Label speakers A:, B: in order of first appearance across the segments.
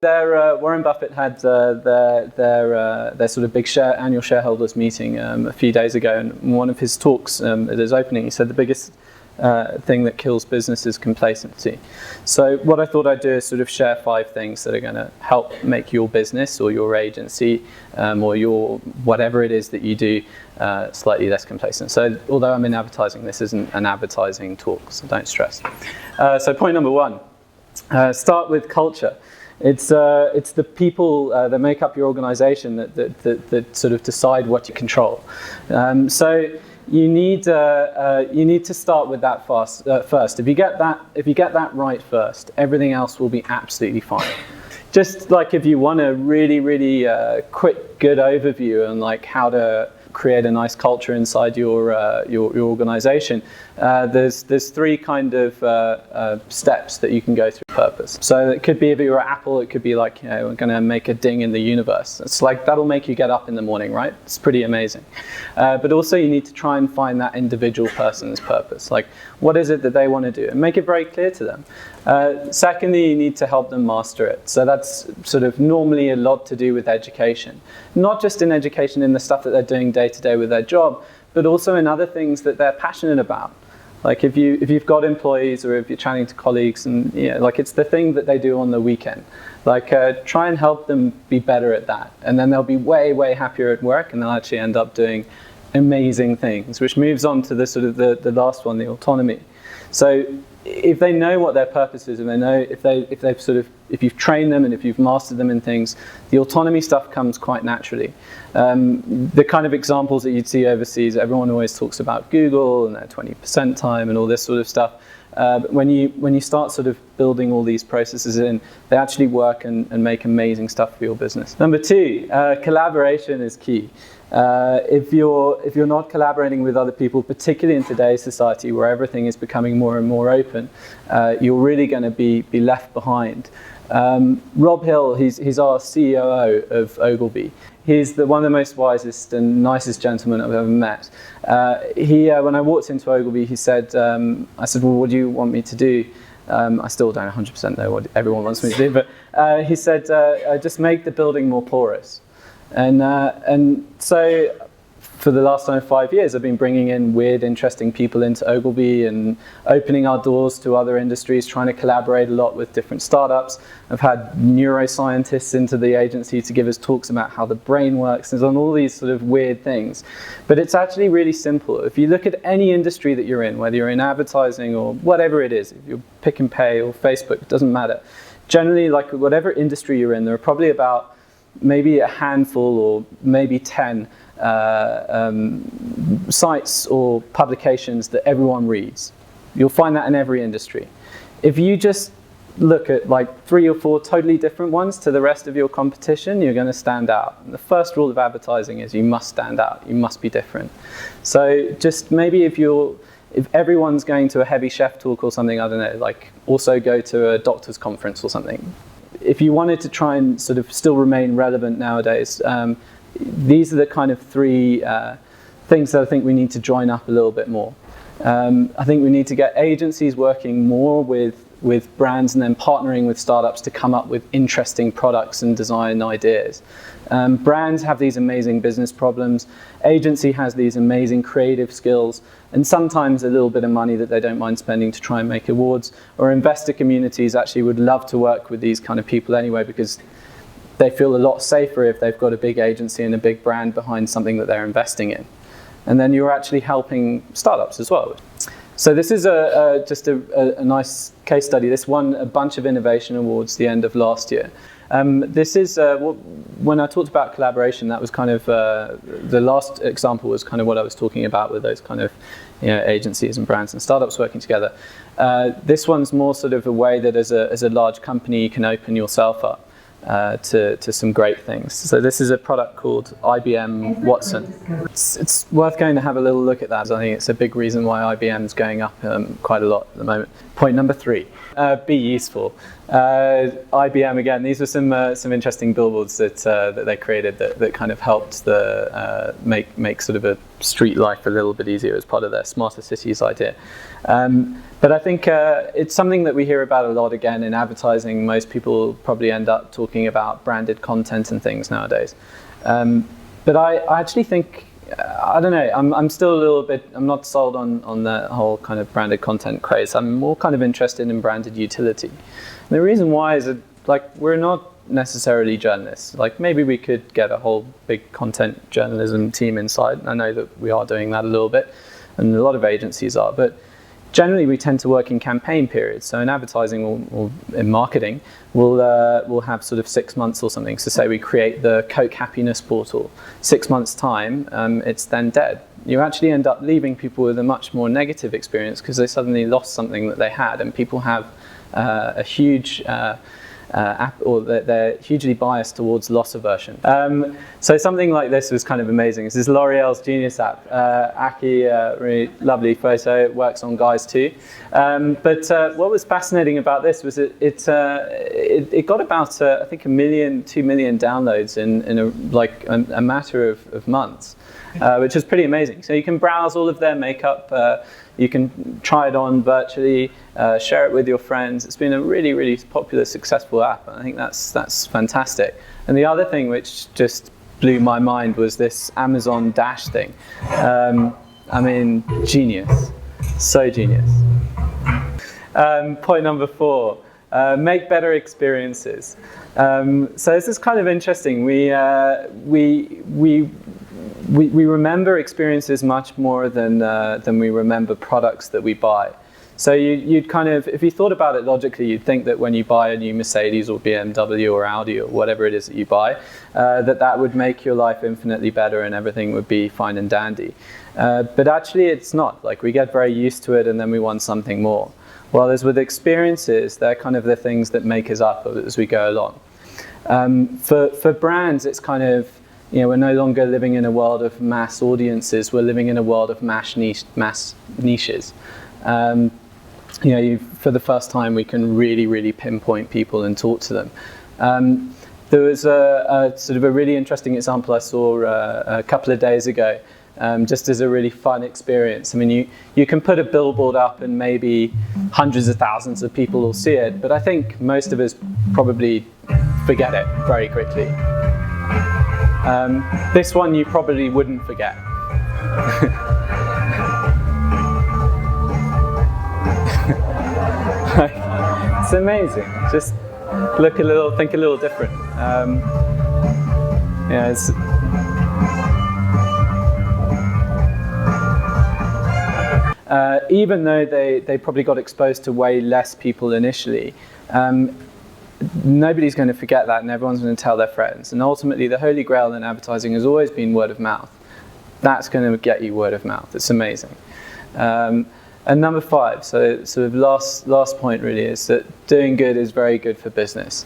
A: Warren Buffett had their sort of big annual shareholders meeting a few days ago, and in one of his talks at his opening, he said the biggest thing that kills business is complacency. So what I thought I'd do is sort of share 5 things that are going to help make your business or your agency or your whatever it is that you do slightly less complacent. So although I'm in advertising, this isn't an advertising talk, so don't stress. So point number 1, start with culture. It's the people that make up your organization that sort of decide what you control. So you need to start with that first. If you get that right first, everything else will be absolutely fine. Just like if you want a really quick, good overview on like how to create a nice culture inside your organization, there's 3 kind of steps that you can go through. Purpose. So it could be, if you're at Apple, it could be like, we're going to make a ding in the universe. It's like, that'll make you get up in the morning, right? It's pretty amazing. But also you need to try and find that individual person's purpose. Like, what is it that they want to do? And make it very clear to them. Secondly, you need to help them master it. So that's sort of normally a lot to do with education. Not just in education in the stuff that they're doing day to day with their job, but also in other things that they're passionate about. Like if you've got employees, or if you're chatting to colleagues, and like it's the thing that they do on the weekend. Like try and help them be better at that, and then they'll be way happier at work, and they'll actually end up doing amazing things. Which moves on to the sort of the last one, the autonomy. So if they know what their purpose is, and they know if you've trained them and if you've mastered them in things, the autonomy stuff comes quite naturally. The kind of examples that you'd see overseas, everyone always talks about Google and their 20% time and all this sort of stuff. But when you start sort of building all these processes in, they actually work and make amazing stuff for your business. Number 2, collaboration is key. If you're not collaborating with other people, particularly in today's society where everything is becoming more and more open, you're really going to be left behind. Rob Hill, he's our COO of Ogilvy. He's one of the most wisest and nicest gentlemen I've ever met. When I walked into Ogilvy, he said, I said, well, what do you want me to do? I still don't 100% know what everyone wants me to do, but he said, just make the building more porous. And so for the last 5 years, I've been bringing in weird, interesting people into Ogilvy and opening our doors to other industries, trying to collaborate a lot with different startups. I've had neuroscientists into the agency to give us talks about how the brain works and on all these sort of weird things. But it's actually really simple. If you look at any industry that you're in, whether you're in advertising or whatever it is, if you're Pick and Pay or Facebook, it doesn't matter. Generally, like whatever industry you're in, there are probably about maybe a handful or maybe 10 sites or publications that everyone reads. You'll find that in every industry. If you just look at like 3 or 4 totally different ones to the rest of your competition, you're going to stand out. And the first rule of advertising is you must stand out. You must be different. So just maybe if everyone's going to a heavy chef talk or something, I don't know, like also go to a doctor's conference or something. If you wanted to try and sort of still remain relevant nowadays, these are the kind of 3 things that I think we need to join up a little bit more. I think we need to get agencies working more with brands and then partnering with startups to come up with interesting products and design ideas. Brands have these amazing business problems. Agency has these amazing creative skills, and sometimes a little bit of money that they don't mind spending to try and make awards. Or investor communities actually would love to work with these kind of people anyway, because they feel a lot safer if they've got a big agency and a big brand behind something that they're investing in. And then you're actually helping startups as well. So this is just a nice case study. This won a bunch of innovation awards the end of last year. This is, when I talked about collaboration, that was kind of, the last example was kind of what I was talking about with those kind of agencies and brands and startups working together. This one's more sort of a way that as a large company you can open yourself up to some great things. So this is a product called IBM Watson. It's worth going to have a little look at that. I think it's a big reason why IBM is going up quite a lot at the moment. Point number 3, be useful. IBM again. These were some interesting billboards that they created that kind of helped make sort of a street life a little bit easier as part of their smarter cities idea. But I think it's something that we hear about a lot again in advertising. Most people probably end up talking about branded content and things nowadays. But I actually think, I don't know, I'm still a little bit, I'm not sold on the whole kind of branded content craze. I'm more kind of interested in branded utility. And the reason why is that, like, we're not necessarily journalists. Like, maybe we could get a whole big content journalism team inside. I know that we are doing that a little bit, and a lot of agencies are, but generally we tend to work in campaign periods. So in advertising or in marketing, we'll have sort of 6 months or something. So say we create the Coke happiness portal. 6 months time, it's then dead. You actually end up leaving people with a much more negative experience because they suddenly lost something that they had, and people have a huge app, or they're hugely biased towards loss aversion. So something like this was kind of amazing. This is L'Oreal's Genius app. Aki, really lovely photo. It works on guys too. But what was fascinating about this was it got about I think 2 million downloads in a matter of months, which is pretty amazing. So you can browse all of their makeup. You can try it on virtually, share it with your friends. It's been a really, really popular, successful app, and I think that's fantastic. And the other thing which just blew my mind was this Amazon Dash thing. I mean, genius, so genius. Point number 4, make better experiences. So this is kind of interesting. We remember experiences much more than we remember products that we buy. So you'd kind of, if you thought about it logically, you'd think that when you buy a new Mercedes or BMW or Audi or whatever it is that you buy, that would make your life infinitely better and everything would be fine and dandy. But actually it's not. Like, we get very used to it and then we want something more. Whereas with experiences, they're kind of the things that make us up as we go along. For brands, it's kind of, we're no longer living in a world of mass audiences. We're living in a world of mass niches. For the first time, we can really, really pinpoint people and talk to them. There was a sort of a really interesting example I saw a couple of days ago, just as a really fun experience. I mean, you can put a billboard up and maybe hundreds of thousands of people will see it, but I think most of us probably forget it very quickly. This one you probably wouldn't forget. It's amazing. Just think a little different. Even though they probably got exposed to way less people initially, nobody's going to forget that, and everyone's going to tell their friends. And ultimately, the holy grail in advertising has always been word of mouth. That's going to get you word of mouth. It's amazing. And number 5, so sort of last point really, is that doing good is very good for business.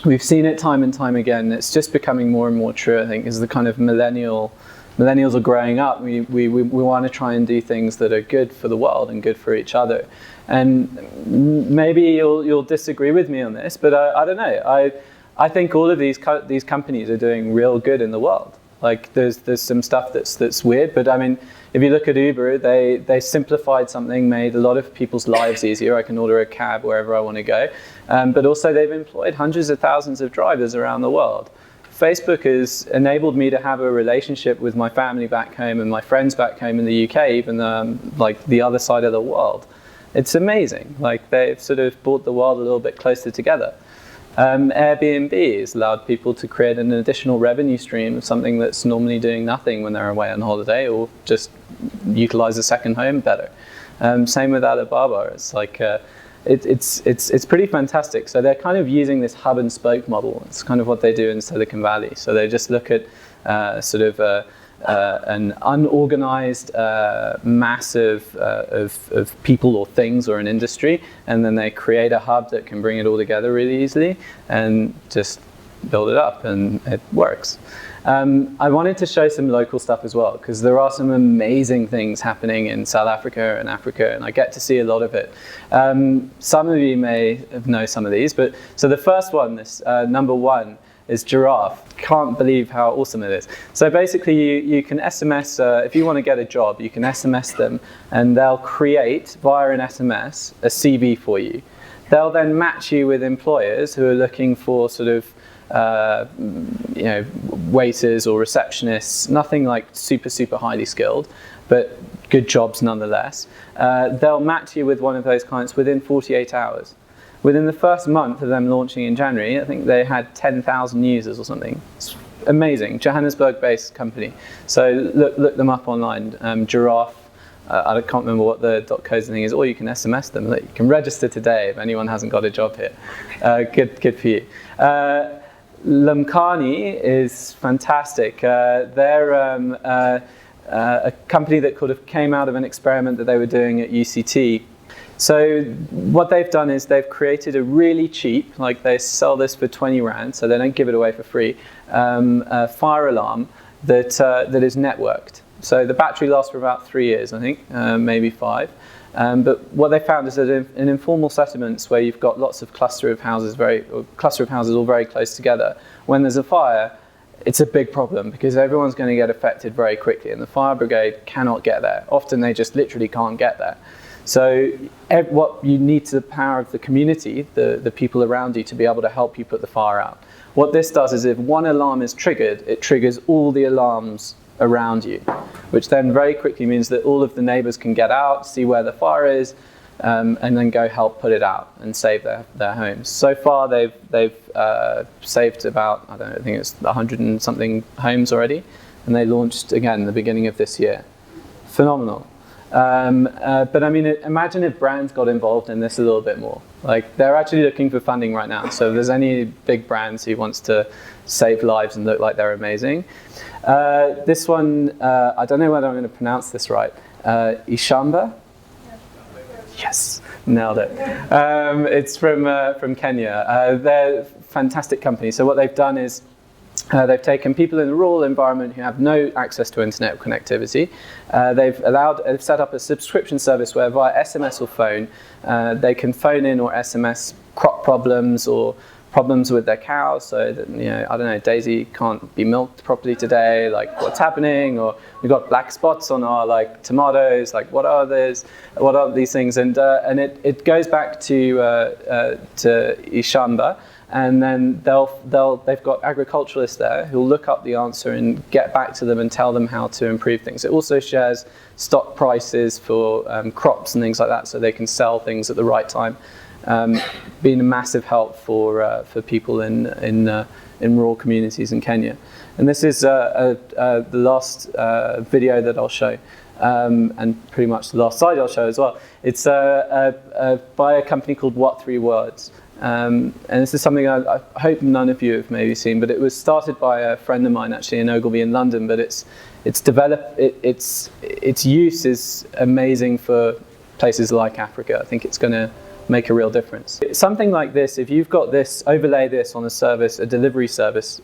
A: We've seen it time and time again. It's just becoming more and more true, I think, as the kind of millennials are growing up. We want to try and do things that are good for the world and good for each other. And maybe you'll disagree with me on this, but I don't know. I think all of these companies are doing real good in the world. Like, there's some stuff that's weird, but I mean, if you look at Uber, they simplified something, made a lot of people's lives easier. I can order a cab wherever I want to go, but also they've employed hundreds of thousands of drivers around the world. Facebook has enabled me to have a relationship with my family back home and my friends back home in the UK, even though I'm like the other side of the world. It's amazing. Like, they've sort of brought the world a little bit closer together. Airbnb has allowed people to create an additional revenue stream of something that's normally doing nothing when they're away on holiday, or just utilize a second home better. Same with Alibaba. It's like it's pretty fantastic. So they're kind of using this hub and spoke model. It's kind of what they do in Silicon Valley. So they just look at sort of an unorganized mass of people or things or an industry, and then they create a hub that can bring it all together really easily and just build it up, and it works. I wanted to show some local stuff as well, because there are some amazing things happening in South Africa and Africa, and I get to see a lot of it. Some of you may know some of these, but so the first one, this number 1, is giraffe. Can't believe how awesome it is. So basically you can SMS, if you want to get a job, you can SMS them and they'll create via an SMS a CV for you. They'll then match you with employers who are looking for sort of waiters or receptionists, nothing like super highly skilled, but good jobs nonetheless. They'll match you with one of those clients within 48 hours. Within the first month of them launching in January, I think they had 10,000 users or something. It's amazing, Johannesburg-based company. So look them up online, Giraffe. I can't remember what the .co thing is, or you can SMS them. You can register today if anyone hasn't got a job here. Good for you. Lumkani is fantastic. They're a company that kind of came out of an experiment that they were doing at UCT. So what they've done is they've created a really cheap, like they sell this for 20 Rand, so they don't give it away for free, a fire alarm that is networked. So the battery lasts for about 3 years, I think, maybe 5. But what they found is that in informal settlements where you've got lots of cluster of houses all very close together, when there's a fire, it's a big problem because everyone's going to get affected very quickly, and the fire brigade cannot get there. Often they just literally can't get there. So what you need is the power of the community, the people around you, to be able to help you put the fire out. What this does is if one alarm is triggered, it triggers all the alarms around you, which then very quickly means that all of the neighbors can get out, see where the fire is, and then go help put it out and save their homes. So far they've saved about, I don't know, I think it's 100 and something homes already, and they launched again the beginning of this year. Phenomenal. But I mean, imagine if brands got involved in this a little bit more. Like, they're actually looking for funding right now. So if there's any big brands who wants to save lives and look like they're amazing. This one, I don't know whether I'm going to pronounce this right. Ishamba? Yes, nailed it. It's from Kenya. They're a fantastic company. So what they've done is they've taken people in a rural environment who have no access to internet connectivity. They've set up a subscription service where via SMS or phone, they can phone in or SMS crop problems or problems with their cows. So that, I don't know, Daisy can't be milked properly today. Like, what's happening? Or we've got black spots on our tomatoes. Like, what are these? What are these things? And it goes back to Ishamba. And then they've got agriculturalists there who'll look up the answer and get back to them and tell them how to improve things. It also shares stock prices for crops and things like that, so they can sell things at the right time. Being a massive help for people in rural communities in Kenya. And this is the last video that I'll show, and pretty much the last slide I'll show as well. It's by a company called What 3 Words. And this is something I hope none of you have maybe seen, but it was started by a friend of mine actually in Ogilvy in London, but its use is amazing for places like Africa. I think it's going to make a real difference. Something like this, if you've got this, overlay this on a service, a delivery service,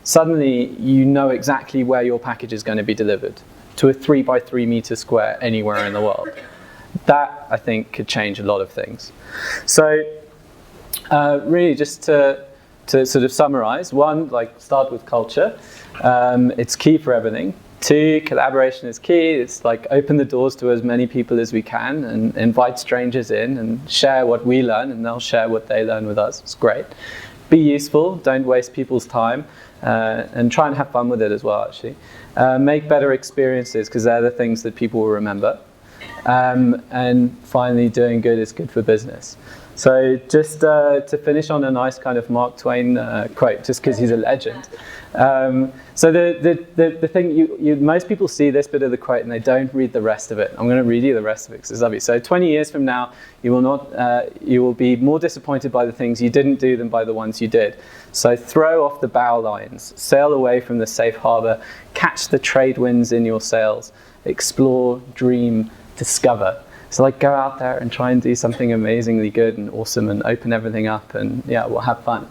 A: suddenly you know exactly where your package is going to be delivered to a 3 by 3 meter square anywhere in the world. That, I think, could change a lot of things. So really, just to sort of summarize, 1, start with culture. It's key for everything. 2, collaboration is key. It's open the doors to as many people as we can and invite strangers in and share what we learn, and they'll share what they learn with us. It's great. Be useful. Don't waste people's time, and try and have fun with it as well, actually. Make better experiences, because they're the things that people will remember. And finally, doing good is good for business. So just to finish on a nice kind of Mark Twain quote, just because he's a legend. So the thing, most people see this bit of the quote and they don't read the rest of it. I'm going to read you the rest of it because it's lovely. So 20 years from now, you will be more disappointed by the things you didn't do than by the ones you did. So throw off the bow lines, sail away from the safe harbor, catch the trade winds in your sails, explore, dream, discover. So go out there and try and do something amazingly good and awesome and open everything up, and yeah, we'll have fun.